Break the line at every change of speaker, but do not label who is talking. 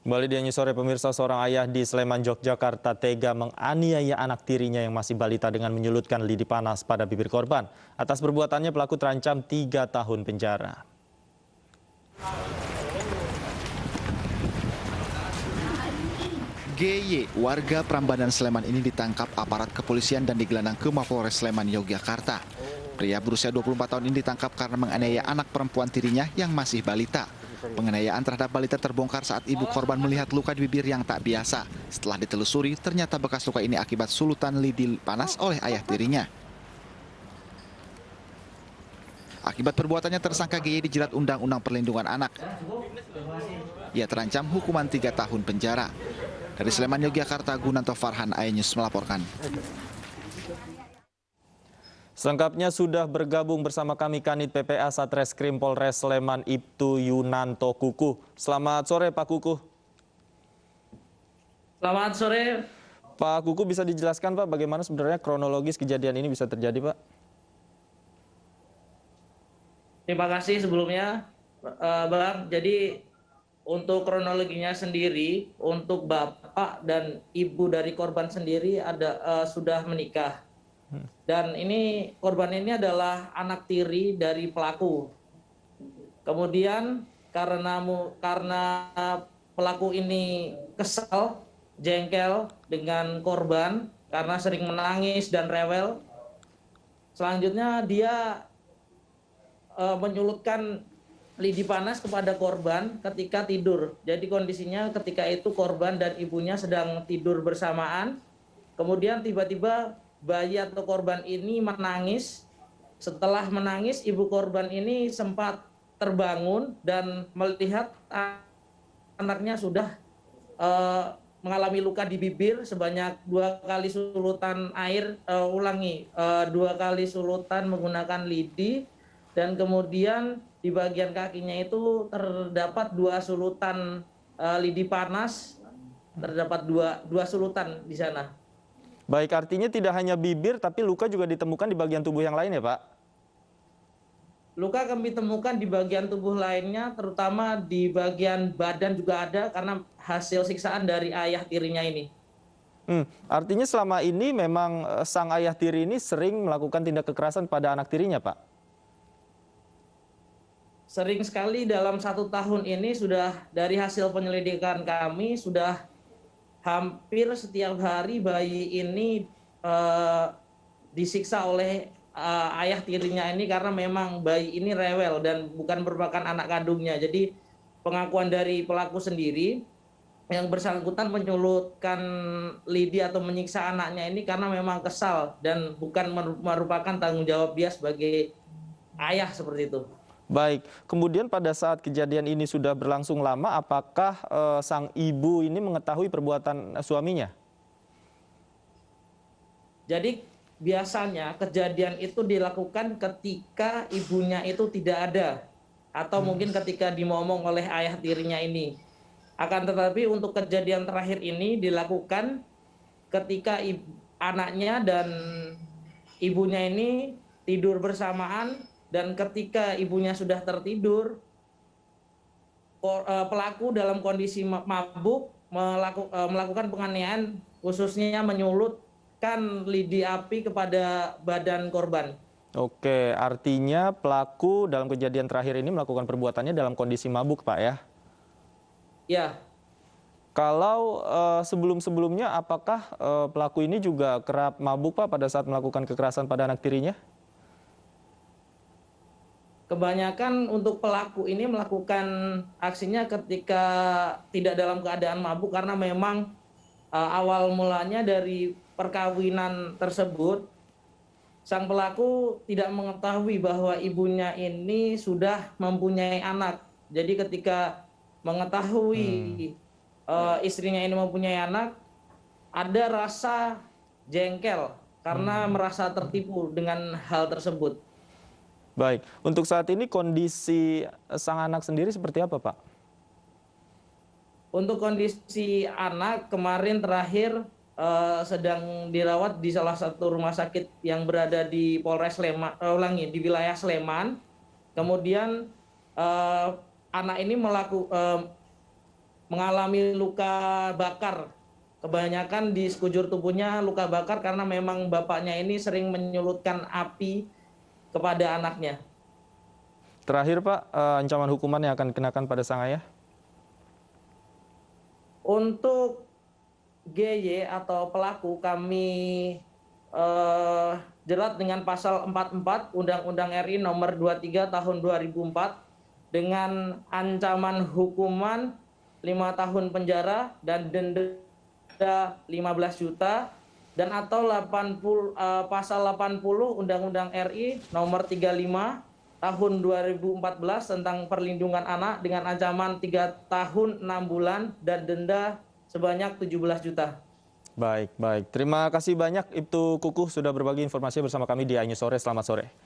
Kembali di Anju Sore pemirsa, seorang ayah di Sleman, Yogyakarta tega menganiaya anak tirinya yang masih balita dengan menyulutkan lidi panas pada bibir korban. Atas perbuatannya pelaku terancam 3 tahun penjara.
GY, warga Prambanan Sleman ini ditangkap aparat kepolisian dan digelandang ke Mapolres Sleman, Yogyakarta. Pria berusia 24 tahun ini ditangkap karena menganiaya anak perempuan tirinya yang masih balita. Penganiayaan terhadap balita terbongkar saat ibu korban melihat luka di bibir yang tak biasa. Setelah ditelusuri, ternyata bekas luka ini akibat sulutan lidi panas oleh ayah tirinya. Akibat perbuatannya, tersangka GY dijerat Undang-Undang Perlindungan Anak. Ia terancam hukuman 3 tahun penjara. Dari Sleman, Yogyakarta, Gunanto Farhan, iNews melaporkan.
Selengkapnya sudah bergabung bersama kami Kanit PPA Satreskrim Polres Sleman Ibtu Yunanto Kukuh. Selamat sore Pak Kukuh.
Selamat sore.
Pak Kukuh, bisa dijelaskan Pak bagaimana sebenarnya kronologis kejadian ini bisa terjadi Pak?
Terima kasih sebelumnya Bang. Jadi untuk kronologinya sendiri, untuk bapak dan ibu dari korban sendiri sudah menikah. Dan ini korban ini adalah anak tiri dari pelaku. Kemudian karena pelaku ini kesal, jengkel dengan korban karena sering menangis dan rewel, selanjutnya dia menyulutkan lidi panas kepada korban ketika tidur. Jadi kondisinya ketika itu korban dan ibunya sedang tidur bersamaan. Kemudian tiba-tiba bayi atau korban ini menangis. Setelah menangis, ibu korban ini sempat terbangun dan melihat anaknya sudah mengalami luka di bibir sebanyak 2 kali sulutan air, 2 kali sulutan menggunakan lidi, dan kemudian di bagian kakinya itu terdapat 2 sulutan lidi panas, terdapat dua sulutan di sana.
Baik, artinya tidak hanya bibir, tapi luka juga ditemukan di bagian tubuh yang lain ya Pak?
Luka kami temukan di bagian tubuh lainnya, terutama di bagian badan juga ada karena hasil siksaan dari ayah tirinya ini.
Artinya selama ini memang sang ayah tiri ini sering melakukan tindak kekerasan pada anak tirinya Pak?
Sering sekali dalam 1 tahun ini sudah dari hasil penyelidikan kami sudah hampir setiap hari bayi ini disiksa oleh ayah tirinya ini karena memang bayi ini rewel dan bukan merupakan anak kandungnya. Jadi pengakuan dari pelaku sendiri yang bersangkutan menyulutkan lidi atau menyiksa anaknya ini karena memang kesal dan bukan merupakan tanggung jawab dia sebagai ayah seperti itu.
Baik, kemudian pada saat kejadian ini sudah berlangsung lama, apakah sang ibu ini mengetahui perbuatan suaminya?
Jadi biasanya kejadian itu dilakukan ketika ibunya itu tidak ada, atau mungkin ketika dimomong oleh ayah tirinya ini. Akan tetapi untuk kejadian terakhir ini dilakukan ketika anaknya dan ibunya ini tidur bersamaan. Dan ketika ibunya sudah tertidur, pelaku dalam kondisi mabuk melakukan penganiayaan, khususnya menyulutkan lidi api kepada badan korban.
Oke, artinya pelaku dalam kejadian terakhir ini melakukan perbuatannya dalam kondisi mabuk Pak ya?
Ya.
Kalau sebelum-sebelumnya apakah pelaku ini juga kerap mabuk Pak pada saat melakukan kekerasan pada anak tirinya?
Kebanyakan untuk pelaku ini melakukan aksinya ketika tidak dalam keadaan mabuk karena memang awal mulanya dari perkawinan tersebut sang pelaku tidak mengetahui bahwa ibunya ini sudah mempunyai anak. Jadi ketika mengetahui istrinya ini mempunyai anak, ada rasa jengkel karena merasa tertipu dengan hal tersebut.
Baik, untuk saat ini kondisi sang anak sendiri seperti apa Pak?
Untuk kondisi anak kemarin terakhir sedang dirawat di salah satu rumah sakit yang berada di Polres Sleman, di wilayah Sleman. Kemudian anak ini mengalami luka bakar. Kebanyakan di sekujur tubuhnya luka bakar karena memang bapaknya ini sering menyulutkan api kepada anaknya.
Terakhir Pak, ancaman hukuman yang akan dikenakan pada sang ayah?
Untuk GY atau pelaku kami jerat dengan pasal 44 Undang-Undang RI nomor 23 tahun 2004 dengan ancaman hukuman 5 tahun penjara dan denda 15 juta dan atau pasal 80 Undang-Undang RI nomor 35 tahun 2014 tentang perlindungan anak dengan ancaman 3 tahun 6 bulan dan denda sebanyak 17 juta.
Baik, baik. Terima kasih banyak Ibtu Kukuh sudah berbagi informasi bersama kami di iNews Sore. Selamat sore.